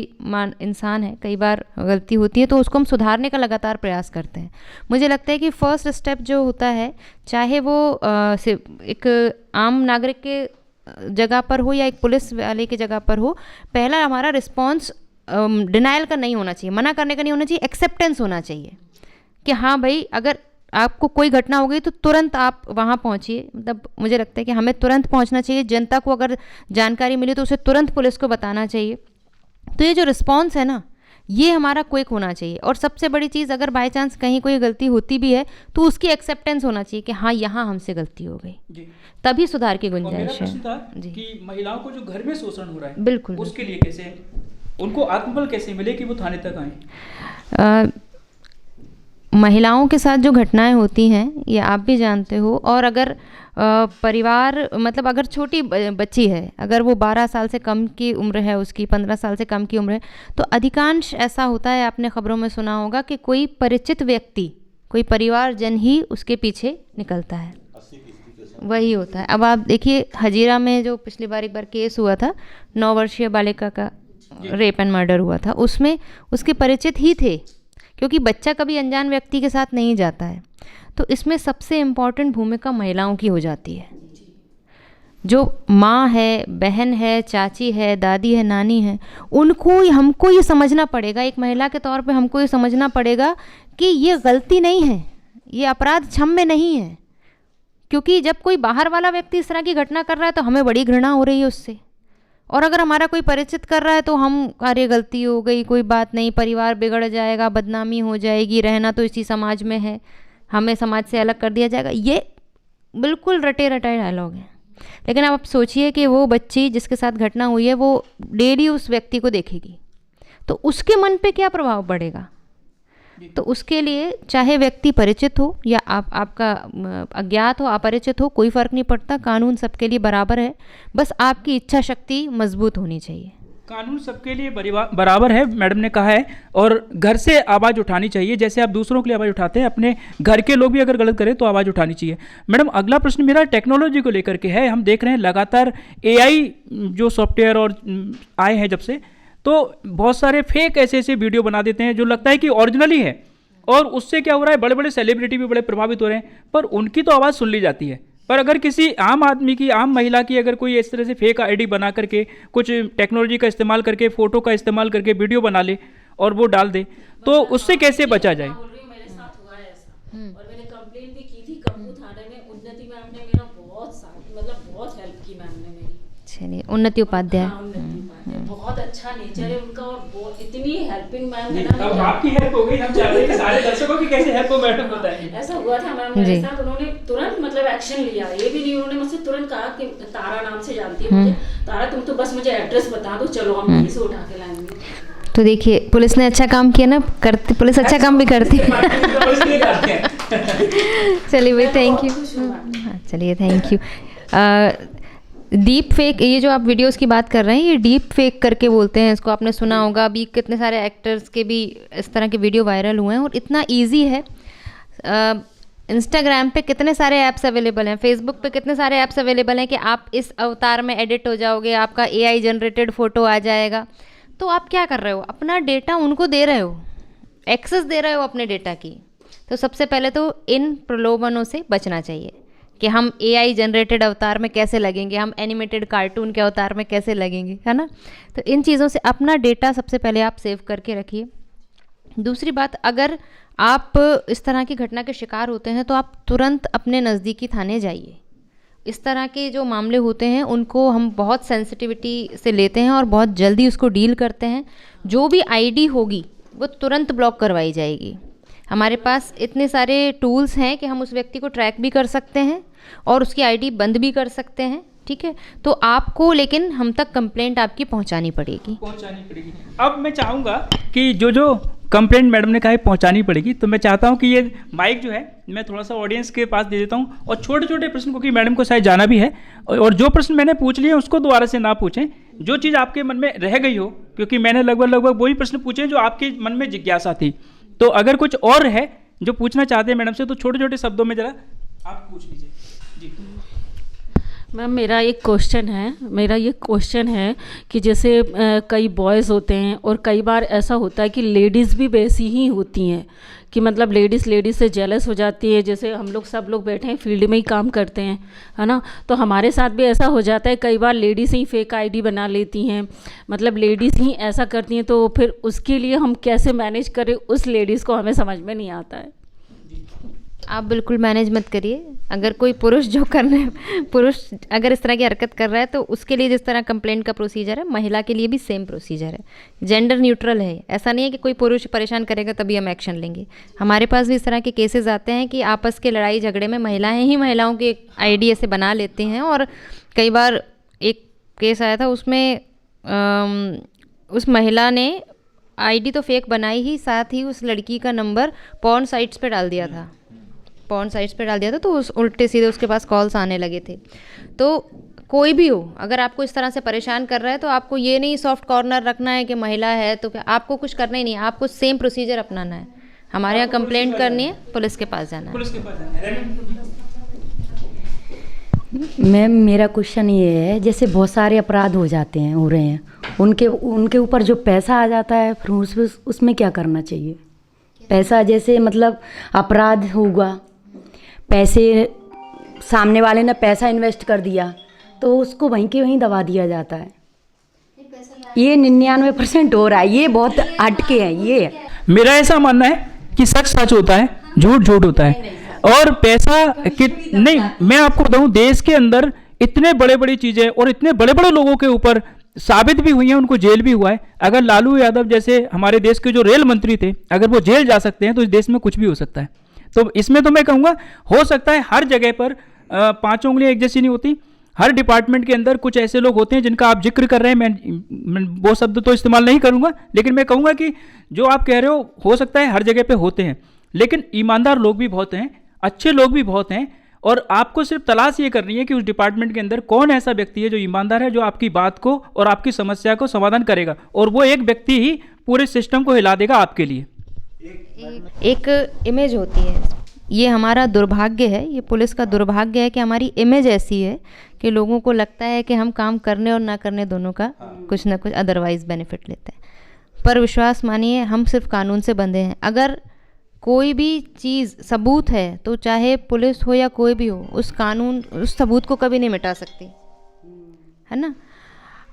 इंसान है, कई बार गलती होती है, तो उसको हम सुधारने का लगातार प्रयास करते हैं। मुझे लगता है कि फर्स्ट स्टेप जो होता है, चाहे वो एक आम नागरिक के जगह पर हो या एक पुलिस वाले की जगह पर हो, पहला हमारा रिस्पॉन्स डिनाइल का नहीं होना चाहिए, मना करने का नहीं होना चाहिए, एक्सेप्टेंस होना चाहिए कि हाँ भाई, अगर आपको कोई घटना हो गई तो तुरंत आप वहाँ पहुँचिए। मतलब मुझे लगता है कि हमें तुरंत पहुँचना चाहिए। जनता को अगर जानकारी मिली तो उसे तुरंत पुलिस को बताना चाहिए। तो ये जो रिस्पॉन्स है ना, ये हमारा क्विक होना चाहिए। और सबसे बड़ी चीज़, अगर बाय चांस कहीं कोई गलती होती भी है तो उसकी एक्सेप्टेंस होना चाहिए कि हाँ, यहाँ हमसे गलती हो गई, तभी सुधार की गुंजाइश है। जी, कि महिलाओं को जो घर में शोषण हो रहा है, बिल्कुल, उसके लिए कैसे उनको आत्मबल कैसे मिले कि वो थाने तक आए? महिलाओं के साथ जो घटनाएं होती हैं, ये आप भी जानते हो। और अगर परिवार, मतलब अगर छोटी बच्ची है, अगर वो 12 साल से कम की उम्र है, उसकी 15 साल से कम की उम्र है, तो अधिकांश ऐसा होता है, आपने खबरों में सुना होगा कि कोई परिचित व्यक्ति, कोई परिवारजन ही उसके पीछे निकलता है, वही होता है। अब आप देखिए, हजीरा में जो पिछली बार एक बार केस हुआ था, 9 वर्षीय बालिका का रेप एंड मर्डर हुआ था, उसमें उसके परिचित ही थे, क्योंकि बच्चा कभी अनजान व्यक्ति के साथ नहीं जाता है। तो इसमें सबसे इम्पॉर्टेंट भूमिका महिलाओं की हो जाती है। जो माँ है, बहन है, चाची है, दादी है, नानी है, हमको ये समझना पड़ेगा, एक महिला के तौर पे हमको ये समझना पड़ेगा कि ये गलती नहीं है, ये अपराध क्षम्य नहीं है। क्योंकि जब कोई बाहर वाला व्यक्ति इस तरह की घटना कर रहा है तो हमें बड़ी घृणा हो रही है उससे, और अगर हमारा कोई परिचित कर रहा है तो हम, अरे गलती हो गई, कोई बात नहीं, परिवार बिगड़ जाएगा, बदनामी हो जाएगी, रहना तो इसी समाज में है, हमें समाज से अलग कर दिया जाएगा। ये बिल्कुल रटे रटाए डायलॉग है। लेकिन अब आप सोचिए कि वो बच्ची जिसके साथ घटना हुई है, वो डेली उस व्यक्ति को देखेगी, तो उसके मन पे क्या प्रभाव पड़ेगा। तो उसके लिए चाहे व्यक्ति परिचित हो या आपका अज्ञात हो, अपरिचित हो, कोई फ़र्क नहीं पड़ता, कानून सबके लिए बराबर है। बस आपकी इच्छा शक्ति मजबूत होनी चाहिए। कानून सबके लिए बराबर है, मैडम ने कहा है, और घर से आवाज़ उठानी चाहिए। जैसे आप दूसरों के लिए आवाज़ उठाते हैं, अपने घर के लोग भी अगर गलत करें तो आवाज़ उठानी चाहिए। मैडम, अगला प्रश्न मेरा टेक्नोलॉजी को लेकर के है। हम देख रहे हैं लगातार AI जो सॉफ्टवेयर और आए हैं जब से, तो बहुत सारे फेक ऐसे वीडियो बना देते हैं जो लगता है कि ओरिजिनली है, और उससे क्या हो रहा है, बड़े बड़े सेलिब्रिटी भी बड़े प्रभावित हो रहे हैं, पर उनकी तो आवाज़ सुन ली जाती है। पर अगर किसी आम आदमी की, आम महिला की अगर कोई इस तरह से फेक ID बना करके, कुछ टेक्नोलॉजी का इस्तेमाल करके, फ़ोटो का इस्तेमाल करके वीडियो बना ले और वो डाल दे, तो उससे कैसे बचा जाए? मेरे साथ हुआ है ऐसा, और मैंने कंप्लेंट भी की थी कप्पू थाने में। उन्नति मैम ने मेरा बहुत हेल्प की मैम ने मेरी। चलिए, उन्नति उपाध्याय, बहुत अच्छा नेचर है उनका, और वो इतनी हेल्पिंग मैम है ना। अब आपकी हेल्प हो गई, हम चाहते हैं कि सारे दर्शकों की कैसे हेल्प हो, मैडम बताइए। ऐसा हुआ था मैम मेरे साथ, उन्होंने तुरंत मतलब एक्शन लिया। ये भी नहीं, उन्होंने मुझसे तुरंत कहा कि तारा नाम से जानती है मुझे, तारा तुम तो बस मुझे एड्रेस बता दो, चलो हम यहीं से उठा के लाएंगे। तो देखिए, पुलिस ने अच्छा काम किया ना, करती पुलिस अच्छा काम भी करती है। चलिए भाई, थैंक यू। चलिए, थैंक यू। डीप फेक, ये जो आप वीडियोस की बात कर रहे हैं, ये डीप फेक करके बोलते हैं इसको, आपने सुना होगा। अभी कितने सारे एक्टर्स के भी इस तरह के वीडियो वायरल हुए हैं, और इतना इजी है। इंस्टाग्राम पे कितने सारे ऐप्स अवेलेबल हैं, फेसबुक पे कितने सारे ऐप्स अवेलेबल हैं कि आप इस अवतार में एडिट हो जाओगे, आपका AI जनरेटेड फ़ोटो आ जाएगा। तो आप क्या कर रहे हो, अपना डेटा उनको दे रहे हो, एक्सेस दे रहे हो अपने डेटा की। तो सबसे पहले तो इन प्रलोभनों से बचना चाहिए कि हम AI जनरेटेड अवतार में कैसे लगेंगे, हम एनिमेटेड कार्टून के अवतार में कैसे लगेंगे, है ना। तो इन चीज़ों से अपना डेटा सबसे पहले आप सेव करके रखिए। दूसरी बात, अगर आप इस तरह की घटना के शिकार होते हैं तो आप तुरंत अपने नज़दीकी थाने जाइए। इस तरह के जो मामले होते हैं उनको हम बहुत सेंसिटिविटी से लेते हैं और बहुत जल्दी उसको डील करते हैं। जो भी ID होगी वो तुरंत ब्लॉक करवाई जाएगी। हमारे पास इतने सारे टूल्स हैं कि हम उस व्यक्ति को ट्रैक भी कर सकते हैं और उसकी ID बंद भी कर सकते हैं, ठीक है। तो आपको लेकिन हम तक कंप्लेंट आपकी पहुंचानी पड़ेगी। अब मैं चाहूँगा कि जो कंप्लेंट मैडम ने कहा है पहुंचानी पड़ेगी, तो मैं चाहता हूं कि ये माइक जो है मैं थोड़ा सा ऑडियंस के पास दे देता हूं, और छोटे छोटे प्रश्न, क्योंकि मैडम को शायद जाना भी है, और जो प्रश्न मैंने पूछ लिए उसको दोबारा से ना पूछें। जो चीज़ आपके मन में रह गई हो, क्योंकि मैंने लगभग वही प्रश्न पूछे जो आपके मन में जिज्ञासा थी, तो अगर कुछ और है जो पूछना चाहते हैं मैडम से, तो छोटे छोटे शब्दों में ज़रा आप पूछ लीजिए। जी मैम मेरा ये क्वेश्चन है कि जैसे कई बॉयज़ होते हैं और कई बार ऐसा होता है कि लेडीज़ भी वैसी ही होती हैं कि मतलब लेडीज़ से जेलस हो जाती है। जैसे हम लोग सब लोग बैठे हैं फील्ड में ही काम करते हैं, है ना, तो हमारे साथ भी ऐसा हो जाता है कई बार लेडीज़ ही फेक आईडी बना लेती हैं, मतलब लेडीज़ ही ऐसा करती हैं। तो फिर उसके लिए हम कैसे मैनेज करें उस लेडीज़ को, हमें समझ में नहीं आता है। आप बिल्कुल मैनेज मत करिए। अगर कोई पुरुष अगर इस तरह की हरकत कर रहा है तो उसके लिए जिस तरह कंप्लेंट का प्रोसीजर है, महिला के लिए भी सेम प्रोसीजर है। जेंडर न्यूट्रल है। ऐसा नहीं है कि कोई पुरुष परेशान करेगा तभी हम एक्शन लेंगे। हमारे पास भी इस तरह के केसेस आते हैं कि आपस के लड़ाई झगड़े में महिलाएं ही महिलाओं के आईडी ऐसे बना लेती हैं। और कई बार एक केस आया था, उसमें उस महिला ने आईडी तो फेक बनाई ही, साथ ही उस लड़की का नंबर पॉर्न साइट्स पे डाल दिया था। तो उस उल्टे सीधे उसके पास कॉल्स आने लगे थे। तो कोई भी हो, अगर आपको इस तरह से परेशान कर रहा है तो आपको ये नहीं सॉफ्ट कॉर्नर रखना है कि महिला है तो क्या, आपको कुछ करना ही नहीं है। आपको सेम प्रोसीजर अपनाना है। हमारे यहाँ कंप्लेंट करनी है, पुलिस के पास जाना है। मैम मेरा क्वेश्चन ये है, जैसे बहुत सारे अपराध हो रहे हैं, उनके ऊपर जो पैसा आ जाता है फिर उसमें क्या करना चाहिए? पैसा जैसे मतलब अपराध होगा, पैसे सामने वाले ने पैसा इन्वेस्ट कर दिया तो उसको वहीं के वहीं दबा दिया जाता है। ये 99% हो रहा है, ये बहुत हटके है। ये मेरा ऐसा मानना है कि सच सच होता है, झूठ झूठ होता है। और पैसा नहीं, मैं आपको बताऊं, देश के अंदर इतने बड़े बड़ी चीजें और इतने बड़े बड़े लोगों के ऊपर साबित भी हुई है, उनको जेल भी हुआ है। अगर लालू यादव जैसे हमारे देश के जो रेल मंत्री थे, अगर वो जेल जा सकते हैं तो इस देश में कुछ भी हो सकता है। तो इसमें तो मैं कहूँगा हो सकता है हर जगह पर पांचों उंगलियां एक जैसी नहीं होती। हर डिपार्टमेंट के अंदर कुछ ऐसे लोग होते हैं जिनका आप जिक्र कर रहे हैं, मैं वो शब्द तो इस्तेमाल नहीं करूँगा, लेकिन मैं कहूँगा कि जो आप कह रहे हो सकता है हर जगह पे होते हैं। लेकिन ईमानदार लोग भी बहुत हैं, अच्छे लोग भी बहुत हैं, और आपको सिर्फ तलाश ये करनी है कि उस डिपार्टमेंट के अंदर कौन ऐसा व्यक्ति है जो ईमानदार है, जो आपकी बात को और आपकी समस्या को समाधान करेगा, और वो एक व्यक्ति ही पूरे सिस्टम को हिला देगा आपके लिए। एक इमेज होती है, ये हमारा दुर्भाग्य है, ये पुलिस का दुर्भाग्य है कि हमारी इमेज ऐसी है कि लोगों को लगता है कि हम काम करने और ना करने दोनों का कुछ ना कुछ अदरवाइज बेनिफिट लेते हैं। पर विश्वास मानिए, हम सिर्फ कानून से बंधे हैं। अगर कोई भी चीज़ सबूत है तो चाहे पुलिस हो या कोई भी हो, उस सबूत को कभी नहीं मिटा सकती, है ना।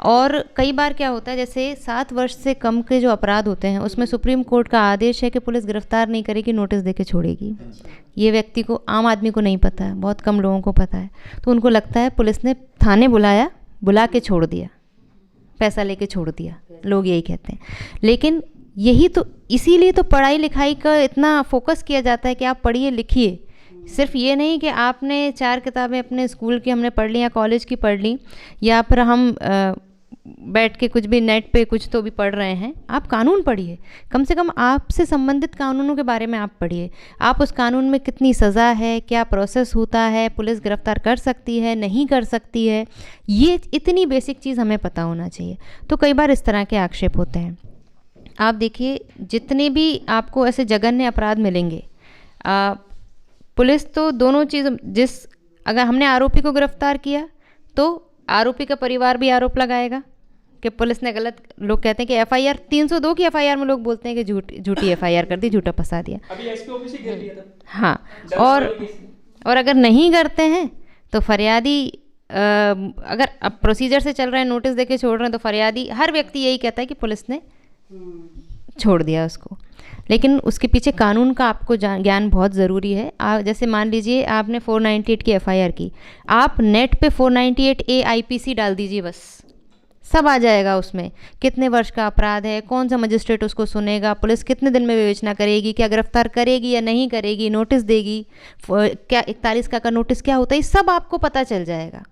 और कई बार क्या होता है, जैसे 7 वर्ष से कम के जो अपराध होते हैं उसमें सुप्रीम कोर्ट का आदेश है कि पुलिस गिरफ्तार नहीं करेगी, नोटिस देके छोड़ेगी। ये व्यक्ति को, आम आदमी को नहीं पता है, बहुत कम लोगों को पता है। तो उनको लगता है पुलिस ने थाने बुला के छोड़ दिया, पैसा लेके छोड़ दिया, लोग यही कहते हैं। लेकिन यही तो, इसीलिए तो पढ़ाई लिखाई का इतना फोकस किया जाता है कि आप पढ़िए लिखिए। सिर्फ ये नहीं कि आपने 4 किताबें अपने स्कूल की हमने पढ़ ली या कॉलेज की पढ़ ली, या फिर हम बैठ के कुछ भी नेट पे कुछ तो भी पढ़ रहे हैं। आप कानून पढ़िए, कम से कम आपसे संबंधित कानूनों के बारे में आप पढ़िए। आप उस कानून में कितनी सज़ा है, क्या प्रोसेस होता है, पुलिस गिरफ्तार कर सकती है नहीं कर सकती है, ये इतनी बेसिक चीज़ हमें पता होना चाहिए। तो कई बार इस तरह के आक्षेप होते हैं। आप देखिए, जितने भी आपको ऐसे जघन्य अपराध मिलेंगे, पुलिस तो दोनों चीज़, अगर हमने आरोपी को गिरफ्तार किया तो आरोपी का परिवार भी आरोप लगाएगा कि पुलिस ने गलत, लोग कहते हैं कि FIR 302 की FIR में लोग बोलते हैं कि झूठी FIR कर दी, झूठा फंसा दिया। अभी एसपी ऑफिस ही घेर लिया था। हाँ, और अगर नहीं करते हैं तो फरियादी, अगर अब प्रोसीजर से चल रहे हैं, नोटिस देके छोड़ रहे हैं, तो फरियादी, हर व्यक्ति यही कहता है कि पुलिस ने छोड़ दिया उसको। लेकिन उसके पीछे कानून का आपको ज्ञान बहुत ज़रूरी है। आप जैसे मान लीजिए आपने 498 की FIR की, आप नेट पे 498A IPC डाल दीजिए, बस सब आ जाएगा उसमें। कितने वर्ष का अपराध है, कौन सा मजिस्ट्रेट उसको सुनेगा, पुलिस कितने दिन में विवेचना करेगी, क्या गिरफ्तार करेगी या नहीं करेगी, नोटिस देगी, क्या 41 का नोटिस क्या होता है, सब आपको पता चल जाएगा।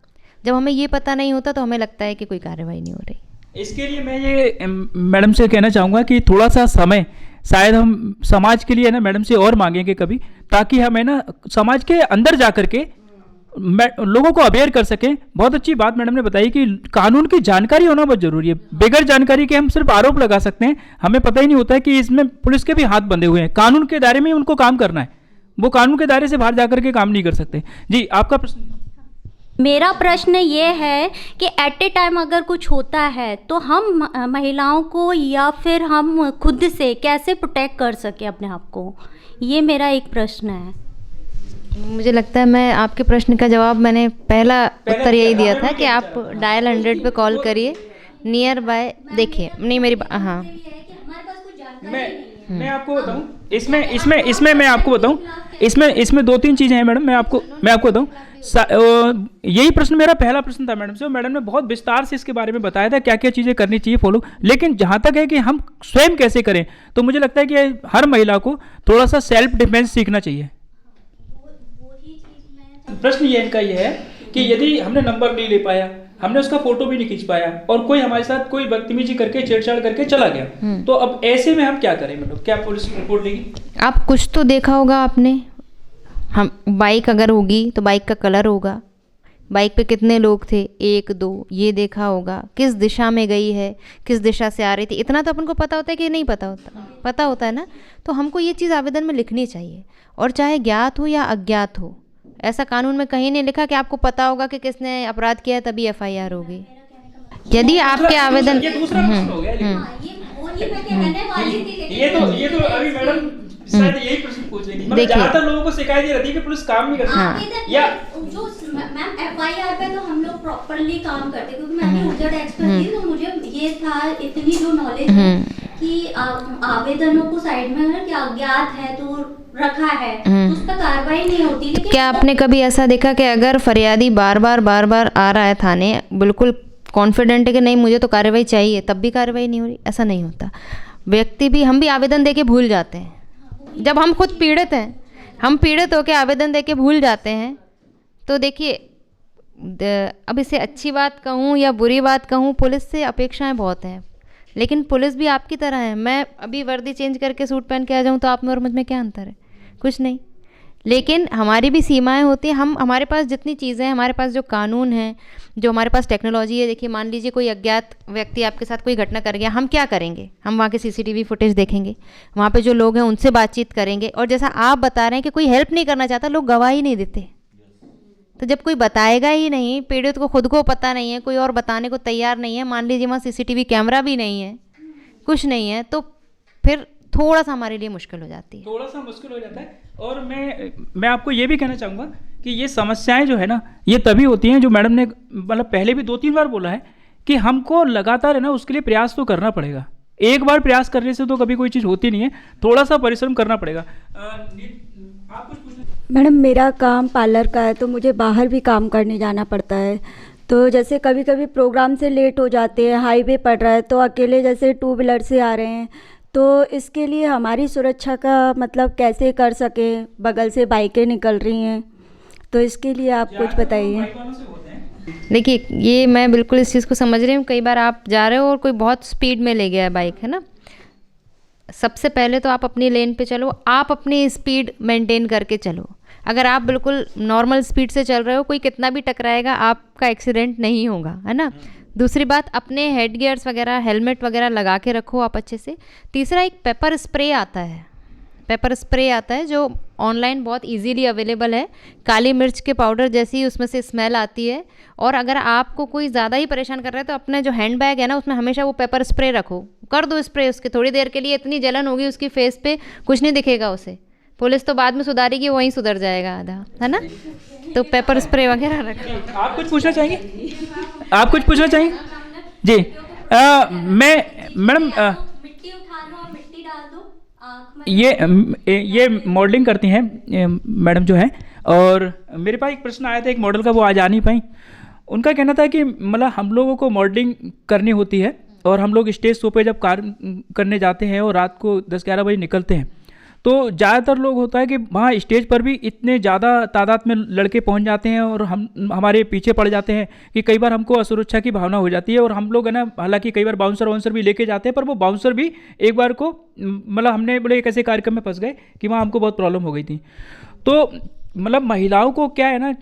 जब हमें ये पता नहीं होता तो हमें लगता है कि कोई कार्रवाई नहीं हो रही। इसके लिए मैं ये मैडम से कहना चाहूँगा कि थोड़ा सा समय शायद हम समाज के लिए ना मैडम से और मांगेंगे कभी, ताकि हम है ना समाज के अंदर जा कर के लोगों को अवेयर कर सकें। बहुत अच्छी बात मैडम ने बताई कि कानून की जानकारी होना बहुत जरूरी है। बगैर जानकारी के हम सिर्फ आरोप लगा सकते हैं, हमें पता ही नहीं होता है कि इसमें पुलिस के भी हाथ बंधे हुए हैं। कानून के दायरे में उनको काम करना है, वो कानून के दायरे से बाहर जाकर के काम नहीं कर सकते। जी, आपका प्रश्न। मेरा प्रश्न ये है कि एट ए टाइम अगर कुछ होता है तो हम महिलाओं को या फिर हम खुद से कैसे प्रोटेक्ट कर सकें अपने आप को, ये मेरा एक प्रश्न है। मुझे लगता है मैं आपके प्रश्न का जवाब मैंने पहला उत्तर यही दिया था कि आप डायल 100 पे कॉल करिए, नियर बाय देखिए। नहीं मेरी हाँ, मैं आपको बताऊं, इसमें मैं आपको बताऊं, इसमें 2-3 चीज़ें हैं मैडम। मैं आपको बताऊं, यही प्रश्न मेरा पहला प्रश्न था मैडम से। मैडम ने बहुत विस्तार से इसके बारे में बताया था क्या क्या चीज़ें करनी चाहिए फॉलो। लेकिन जहाँ तक है कि हम स्वयं कैसे करें, तो मुझे लगता है कि हर महिला को थोड़ा सा सेल्फ डिफेंस सीखना चाहिए। प्रश्न ये इनका ये है कि यदि हमने नंबर नहीं ले पाया, हमने उसका फोटो भी नहीं खींच पाया और कोई हमारे साथ कोई बदतमीजी करके छेड़छाड़ करके चला गया, तो अब ऐसे में हम क्या करें मैडम? क्या पुलिस रिपोर्ट लेगी? आप कुछ तो देखा होगा आपने, हम बाइक अगर होगी तो बाइक का कलर होगा, बाइक पे कितने लोग थे, 1-2, ये देखा होगा, किस दिशा में गई है, किस दिशा से आ रही थी, इतना तो अपन को पता होता है कि नहीं पता होता? पता होता है ना। तो हमको ये चीज़ आवेदन में लिखनी चाहिए, और चाहे ज्ञात हो या अज्ञात हो। ऐसा कानून में कहीं नहीं लिखा कि आपको पता होगा कि किसने अपराध किया है तभी FIR होगी। यदि आपके आवेदन ये दूसरा प्रश्न हो गया। ये तो अभी मैडम शायद यही प्रश्न पूछ रही थी। मतलब ज्यादातर लोगों को शिकायत ये रहती है कि पुलिस काम नहीं करती। या जो मैम FIR पे तो हम लोग प्रॉपर्ली काम करते, क्योंकि मैं भी उधर एक्सपर्ट थी, तो मुझे ये था इतनी जो नॉलेज है कि आवेदनों को साइड में अगर क्या अज्ञात है तो रखा है तो उस पर कार्रवाई नहीं होती। लेकिन क्या आपने कभी ऐसा देखा कि अगर फरियादी बार बार आ रहा है थाने, बिल्कुल कॉन्फिडेंट है कि नहीं मुझे तो कार्रवाई चाहिए, तब भी कार्रवाई नहीं हो रही? ऐसा नहीं होता। व्यक्ति भी, हम भी आवेदन देके भूल जाते हैं। जब हम खुद पीड़ित हैं, हम पीड़ित होकर आवेदन देके भूल जाते हैं, तो देखिए अब इसे अच्छी बात कहूँ या बुरी बात कहूँ, पुलिस से अपेक्षाएं बहुत हैं, लेकिन पुलिस भी आपकी तरह है। मैं अभी वर्दी चेंज करके सूट पहन के आ जाऊँ तो आप में और मुझ में क्या अंतर है? कुछ नहीं। लेकिन हमारी भी सीमाएं होती हैं। हमारे पास जितनी चीज़ें हैं, हमारे पास जो कानून है, जो हमारे पास टेक्नोलॉजी है, देखिए मान लीजिए कोई अज्ञात व्यक्ति आपके साथ कोई घटना कर गया, हम क्या करेंगे? हम वहाँ के CCTV फुटेज देखेंगे, वहाँ पे जो लोग हैं उनसे बातचीत करेंगे, और जैसा आप बता रहे हैं कि कोई हेल्प नहीं करना चाहता, लोग गवाही नहीं देते। तो जब कोई बताएगा ही नहीं, पीड़ित को खुद को पता नहीं है, कोई और बताने को तैयार नहीं है, मान लीजिए वहाँ CCTV कैमरा भी नहीं है, कुछ नहीं है, तो फिर थोड़ा सा हमारे लिए मुश्किल हो जाती है। थोड़ा सा मुश्किल हो जाता है। और मैं आपको ये भी कहना चाहूँगा कि ये समस्याएं जो है ना, ये तभी होती हैं, जो मैडम ने मतलब पहले भी 2-3 बार बोला है कि हमको लगातार है ना उसके लिए प्रयास तो करना पड़ेगा। एक बार प्रयास करने से तो कभी कोई चीज़ होती नहीं है, थोड़ा सा परिश्रम करना पड़ेगा। आप कुछ पूछना? मैडम मेरा काम पार्लर का है, तो मुझे बाहर भी काम करने जाना पड़ता है। तो जैसे कभी कभी प्रोग्राम से लेट हो जाते हैं, हाईवे पड़ रहा है, तो अकेले जैसे 2 व्हीलर से आ रहे हैं, तो इसके लिए हमारी सुरक्षा का मतलब कैसे कर सकें? बगल से बाइकें निकल रही हैं, तो इसके लिए आप कुछ बताइए। देखिए ये मैं बिल्कुल इस चीज़ को समझ रही हूँ। कई बार आप जा रहे हो और कोई बहुत स्पीड में ले गया है बाइक, है ना। सबसे पहले तो आप अपनी लेन पे चलो, आप अपनी स्पीड मेंटेन करके चलो। अगर आप बिल्कुल नॉर्मल स्पीड से चल रहे हो, कोई कितना भी टकराएगा, आपका एक्सीडेंट नहीं होगा, है ना। दूसरी बात, अपने हेड गियर्स वगैरह, हेलमेट वगैरह लगा के रखो आप अच्छे से। तीसरा, एक पेपर स्प्रे आता है, पेपर स्प्रे आता है जो ऑनलाइन बहुत इजीली अवेलेबल है। काली मिर्च के पाउडर जैसी उसमें से स्मेल आती है। और अगर आपको कोई ज़्यादा ही परेशान कर रहा है तो अपने जो हैंड बैग है ना, उसमें हमेशा वो पेपर स्प्रे रखो, कर दो स्प्रे उसके। थोड़ी देर के लिए इतनी जलन होगी उसकी फेस पे, कुछ नहीं दिखेगा उसे। पुलिस तो बाद में सुधारेगी, वहीं सुधर जाएगा आधा, है ना। तो पेपर स्प्रे वगैरह रखो। आप कुछ पूछना चाहेंगे? आप कुछ पूछना चाहेंगे? जी मैं मैडम मिट्टी उठा लो और मिट्टी डाल दो आँख में। ये मॉडलिंग करती हैं मैडम जो है, और मेरे पास एक प्रश्न आया था एक मॉडल का, वो आज आ नहीं पाई। उनका कहना था कि मतलब हम लोगों को मॉडलिंग करनी होती है और हम लोग स्टेज शो पे जब कार्य करने जाते हैं और रात को 10-11 बजे निकलते हैं, तो ज़्यादातर लोग होता है कि वहाँ स्टेज पर भी इतने ज़्यादा तादाद में लड़के पहुँच जाते हैं और हमारे पीछे पड़ जाते हैं कि कई बार हमको असुरक्षा की भावना हो जाती है। और हम लोग है ना, हालांकि कई बार बाउंसर भी लेके जाते हैं, पर वो बाउंसर भी एक बार को मतलब हमने बोले एक ऐसे कार्यक्रम में फंस गए कि वहाँ हमको बहुत प्रॉब्लम हो गई थी। तो मतलब महिलाओं को क्या है ना,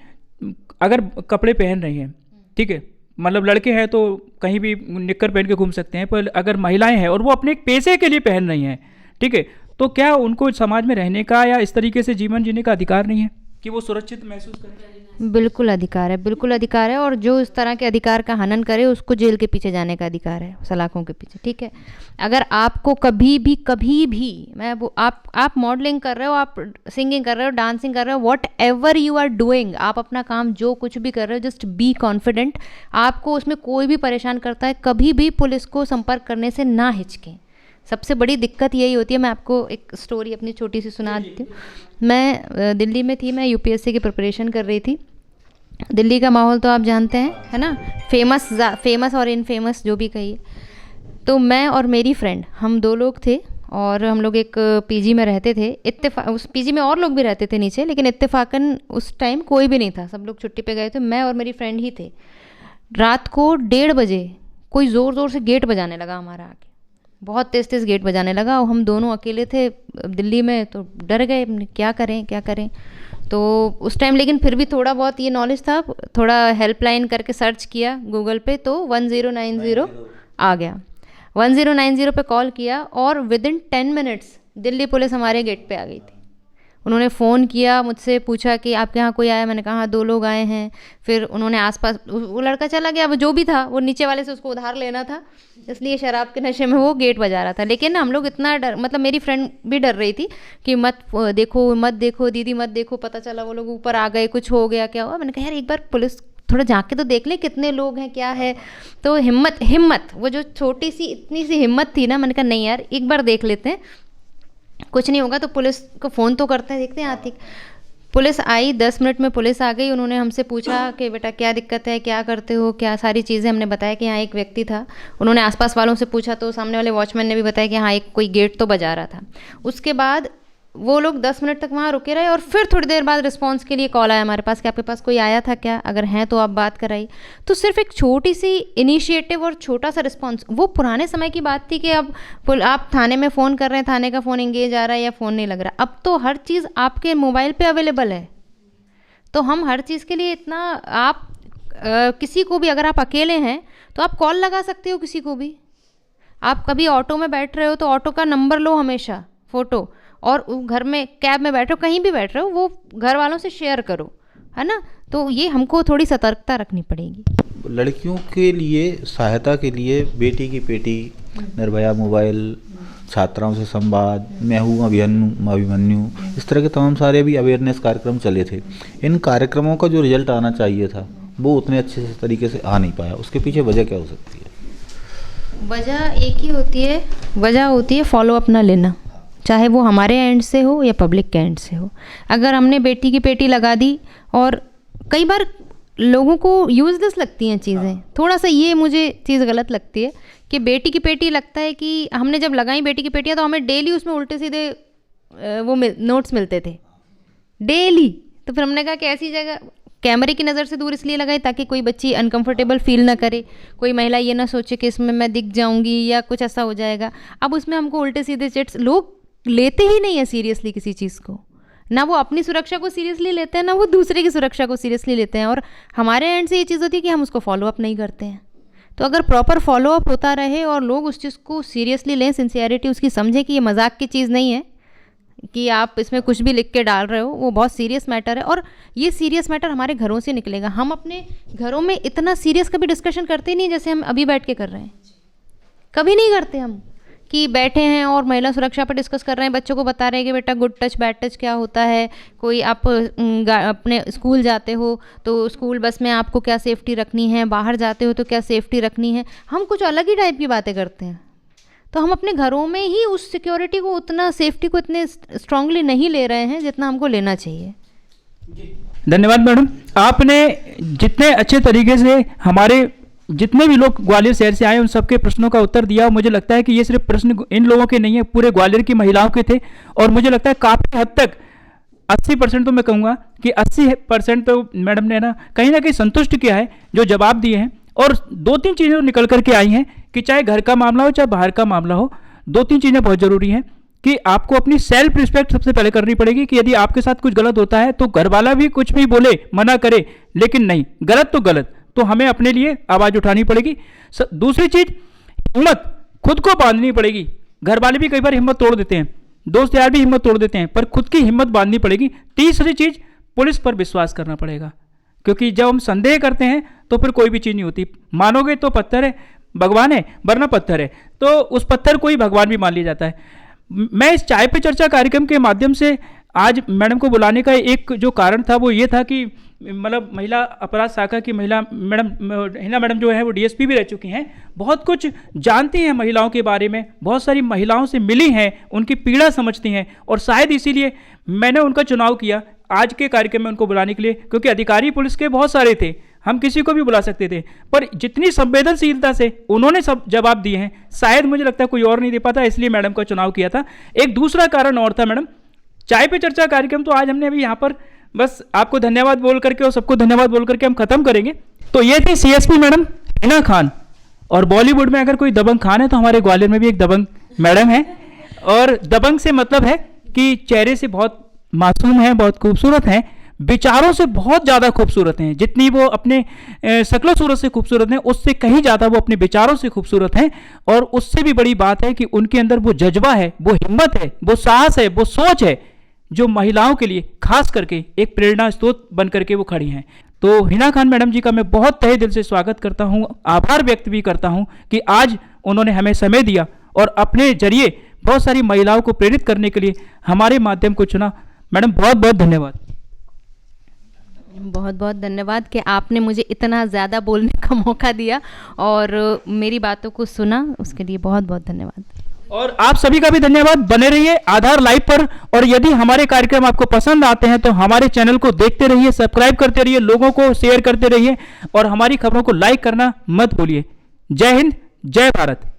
अगर कपड़े पहन रही हैं, ठीक है, मतलब लड़के हैं तो कहीं भी निक्कर पहन के घूम सकते हैं, पर अगर महिलाएं हैं और वो अपने पैसे के लिए पहन रही हैं, ठीक है, तो क्या उनको समाज में रहने का या इस तरीके से जीवन जीने का अधिकार नहीं है? कि वो सुरक्षित महसूस करें? बिल्कुल अधिकार है, बिल्कुल अधिकार है। और जो इस तरह के अधिकार का हनन करे उसको जेल के पीछे जाने का अधिकार है, सलाखों के पीछे, ठीक है। अगर आपको कभी भी मैं वो आप मॉडलिंग कर रहे हो, आप सिंगिंग कर रहे हो, डांसिंग कर रहे हो, whatever you are doing, आप अपना काम जो कुछ भी कर रहे हो, जस्ट बी कॉन्फिडेंट। आपको उसमें कोई भी परेशान करता है, कभी भी पुलिस को संपर्क करने से ना हिचकें। सबसे बड़ी दिक्कत यही होती है। मैं आपको एक स्टोरी अपनी छोटी सी सुना देती हूँ। मैं दिल्ली में थी, मैं यूपीएससी की प्रिपरेशन कर रही थी। दिल्ली का माहौल तो आप जानते हैं, है ना, फेमस और इनफेमस जो भी कहिए। तो मैं और मेरी फ्रेंड, हम 2 लोग थे और हम लोग एक पीजी में रहते थे। उस पीजी में और लोग भी रहते थे नीचे, लेकिन इत्तेफाकन उस टाइम कोई भी नहीं था, सब लोग छुट्टी पे गए थे, मैं और मेरी फ्रेंड ही थे। रात को 1:30 बजे कोई ज़ोर ज़ोर से गेट बजाने लगा हमारा आके, बहुत तेज़ गेट बजाने लगा। और हम दोनों अकेले थे दिल्ली में, तो डर गए, क्या करें। तो उस टाइम लेकिन फिर भी थोड़ा बहुत ये नॉलेज था, थोड़ा हेल्पलाइन करके सर्च किया गूगल पे, तो 1090 आ गया। 1090 पे कॉल किया और विदिन 10 मिनट्स दिल्ली पुलिस हमारे गेट पे आ गई थी। उन्होंने फ़ोन किया, मुझसे पूछा कि आपके यहाँ कोई आया? मैंने कहा हाँ 2 लोग आए हैं। फिर उन्होंने आसपास, वो लड़का चला गया, वो जो भी था, वो नीचे वाले से उसको उधार लेना था, इसलिए शराब के नशे में वो गेट बजा रहा था। लेकिन हम लोग इतना डर, मतलब मेरी फ्रेंड भी डर रही थी कि मत देखो दीदी, मत देखो, पता चला वो लोग ऊपर आ गए, कुछ हो गया, क्या हुआ। मैंने कहा यार एक बार पुलिस थोड़ा जाके तो देख ले कितने लोग हैं, क्या है। तो हिम्मत वो जो छोटी सी इतनी सी हिम्मत थी ना, मैंने कहा नहीं यार एक बार देख लेते हैं, कुछ नहीं होगा। तो पुलिस को फ़ोन तो करते हैं, देखते हैं आती। पुलिस आई, 10 मिनट में पुलिस आ गई। उन्होंने हमसे पूछा कि बेटा क्या दिक्कत है, क्या करते हो, क्या, सारी चीज़ें हमने बताया कि यहाँ एक व्यक्ति था। उन्होंने आसपास वालों से पूछा तो सामने वाले वॉचमैन ने भी बताया कि हाँ एक कोई गेट तो बजा रहा था। उसके बाद वो लोग 10 मिनट तक वहाँ रुके रहे और फिर थोड़ी देर बाद रिस्पांस के लिए कॉल आया हमारे पास कि आपके पास कोई आया था क्या, अगर हैं तो आप बात कराइए। तो सिर्फ एक छोटी सी इनिशिएटिव और छोटा सा रिस्पांस, वो पुराने समय की बात थी कि अब आप थाने में फ़ोन कर रहे हैं, थाने का फ़ोन एंगेज आ रहा है या फ़ोन नहीं लग रहा। अब तो हर चीज़ आपके मोबाइल पे अवेलेबल है। तो हम हर चीज़ के लिए इतना, आप किसी को भी, अगर आप अकेले हैं तो आप कॉल लगा सकते हो किसी को भी। आप कभी ऑटो में बैठ रहे हो तो ऑटो का नंबर लो हमेशा, फ़ोटो, और घर में कैब में बैठ रहे हो, कहीं भी बैठ रहे हो, वो घर वालों से शेयर करो, है ना। तो ये हमको थोड़ी सतर्कता रखनी पड़ेगी। लड़कियों के लिए सहायता के लिए बेटी की पेटी, निर्भया मोबाइल, छात्राओं से संवाद, मैं हूँ अभिमन्यु, इस तरह के तमाम सारे भी अवेयरनेस कार्यक्रम चले थे। इन कार्यक्रमों का जो रिजल्ट आना चाहिए था वो उतने अच्छे से तरीके से आ नहीं पाया। उसके पीछे वजह क्या हो सकती है? वजह एक ही होती है, वजह होती है फॉलो अप ना लेना, चाहे वो हमारे एंड से हो या पब्लिक के एंड से हो। अगर हमने बेटी की पेटी लगा दी, और कई बार लोगों को यूजलेस लगती हैं चीज़ें, थोड़ा सा ये मुझे चीज़ गलत लगती है कि बेटी की पेटी लगता है कि हमने जब लगाई बेटी की पेटियाँ तो हमें डेली उसमें उल्टे सीधे वो नोट्स मिलते थे डेली। तो फिर हमने कहा कि ऐसी जगह कैमरे की नज़र से दूर इसलिए लगाई ताकि कोई बच्ची अनकंफर्टेबल फील ना करे, कोई महिला ये ना सोचे कि इसमें मैं दिख जाऊंगी या कुछ ऐसा हो जाएगा। अब उसमें हमको उल्टे सीधे चिट्स, लोग लेते ही नहीं है सीरियसली किसी चीज़ को, ना वो अपनी सुरक्षा को सीरियसली लेते हैं, ना वो दूसरे की सुरक्षा को सीरियसली लेते हैं। और हमारे एंड से ये चीज़ होती है कि हम उसको फॉलो अप नहीं करते हैं। तो अगर प्रॉपर फॉलो अप होता रहे और लोग उस चीज़ को सीरियसली लें, सिंसियरिटी उसकी समझें कि ये मजाक की चीज़ नहीं है कि आप इसमें कुछ भी लिख के डाल रहे हो, वो बहुत सीरियस मैटर है। और ये सीरियस मैटर हमारे घरों से निकलेगा। हम अपने घरों में इतना सीरियस कभी डिस्कशन करते ही नहीं जैसे हम अभी बैठ के कर रहे हैं। कभी नहीं करते हम कि बैठे हैं और महिला सुरक्षा पर डिस्कस कर रहे हैं, बच्चों को बता रहे हैं कि बेटा गुड टच बैड टच क्या होता है। कोई आप अपने स्कूल जाते हो तो स्कूल बस में आपको क्या सेफ्टी रखनी है, बाहर जाते हो तो क्या सेफ्टी रखनी है। हम कुछ अलग ही टाइप की बातें करते हैं। तो हम अपने घरों में ही उस सिक्योरिटी को उतना, सेफ्टी को इतने स्ट्रांगली नहीं ले रहे हैं जितना हमको लेना चाहिए। धन्यवाद मैडम, आपने जितने अच्छे तरीके से हमारे जितने भी लोग ग्वालियर शहर से आए उन सबके प्रश्नों का उत्तर दिया। मुझे लगता है कि ये सिर्फ प्रश्न इन लोगों के नहीं है, पूरे ग्वालियर की महिलाओं के थे। और मुझे लगता है काफ़ी हद तक 80% तो मैं कहूँगा कि 80% तो मैडम ने ना कहीं संतुष्ट किया है जो जवाब दिए हैं। और 2-3 चीज़ें निकल करके आई हैं कि चाहे घर का मामला हो चाहे बाहर का मामला हो, 2-3 चीज़ें बहुत ज़रूरी हैं कि आपको अपनी सेल्फ रिस्पेक्ट सबसे पहले करनी पड़ेगी कि यदि आपके साथ कुछ गलत होता है तो घर वाला भी कुछ भी बोले, मना करे, लेकिन नहीं, गलत तो गलत, तो हमें अपने लिए आवाज़ उठानी पड़ेगी। दूसरी चीज़, हिम्मत खुद को बांधनी पड़ेगी। घर वाले भी कई बार हिम्मत तोड़ देते हैं, दोस्त यार भी हिम्मत तोड़ देते हैं, पर खुद की हिम्मत बांधनी पड़ेगी। तीसरी चीज़, पुलिस पर विश्वास करना पड़ेगा, क्योंकि जब हम संदेह करते हैं तो फिर कोई भी चीज़ नहीं होती। मानोगे तो पत्थर है भगवान है, वरना पत्थर है, तो उस पत्थर को ही भगवान भी मान लिया जाता है। मैं इस चाय पे चर्चा कार्यक्रम के माध्यम से आज मैडम को बुलाने का एक जो कारण था वो ये था कि मतलब महिला अपराध शाखा की महिला मैडम हिना मैडम जो है वो डीएसपी भी रह चुकी हैं, बहुत कुछ जानती हैं महिलाओं के बारे में, बहुत सारी महिलाओं से मिली हैं, उनकी पीड़ा समझती हैं, और शायद इसीलिए मैंने उनका चुनाव किया आज के कार्यक्रम में उनको बुलाने के लिए, क्योंकि अधिकारी पुलिस के बहुत सारे थे, हम किसी को भी बुला सकते थे, पर जितनी संवेदनशीलता से उन्होंने सब जवाब दिए हैं शायद मुझे लगता है कोई और नहीं दे पाता, इसलिए मैडम का चुनाव किया था। एक दूसरा कारण और था मैडम, चाय पे चर्चा कार्यक्रम तो आज हमने अभी यहाँ पर बस आपको धन्यवाद बोल करके और सबको धन्यवाद बोल करके हम खत्म करेंगे। तो ये थी सीएसपी मैडम हिना खान, और बॉलीवुड में अगर कोई दबंग खान है तो हमारे ग्वालियर में भी एक दबंग मैडम है, और दबंग से मतलब है कि चेहरे से बहुत मासूम हैं, बहुत खूबसूरत हैं, विचारों से बहुत ज़्यादा खूबसूरत हैं, जितनी वो अपने शक्लो सूरत से खूबसूरत हैं उससे कहीं ज़्यादा वो अपने विचारों से खूबसूरत हैं। और उससे भी बड़ी बात है कि उनके अंदर वो जज्बा है, वो हिम्मत है, वो साहस है, वो सोच है, जो महिलाओं के लिए खास करके एक प्रेरणा स्रोत बन करके वो खड़ी हैं। तो हिना खान मैडम जी का मैं बहुत तहे दिल से स्वागत करता हूँ, आभार व्यक्त भी करता हूँ कि आज उन्होंने हमें समय दिया और अपने जरिए बहुत सारी महिलाओं को प्रेरित करने के लिए हमारे माध्यम को चुना। मैडम बहुत बहुत धन्यवाद। बहुत बहुत धन्यवाद कि आपने मुझे इतना ज़्यादा बोलने का मौका दिया और मेरी बातों को सुना, उसके लिए बहुत बहुत धन्यवाद। और आप सभी का भी धन्यवाद। बने रहिए आधार लाइव पर, और यदि हमारे कार्यक्रम आपको पसंद आते हैं तो हमारे चैनल को देखते रहिए, सब्सक्राइब करते रहिए, लोगों को शेयर करते रहिए और हमारी खबरों को लाइक करना मत भूलिए। जय हिंद, जय भारत।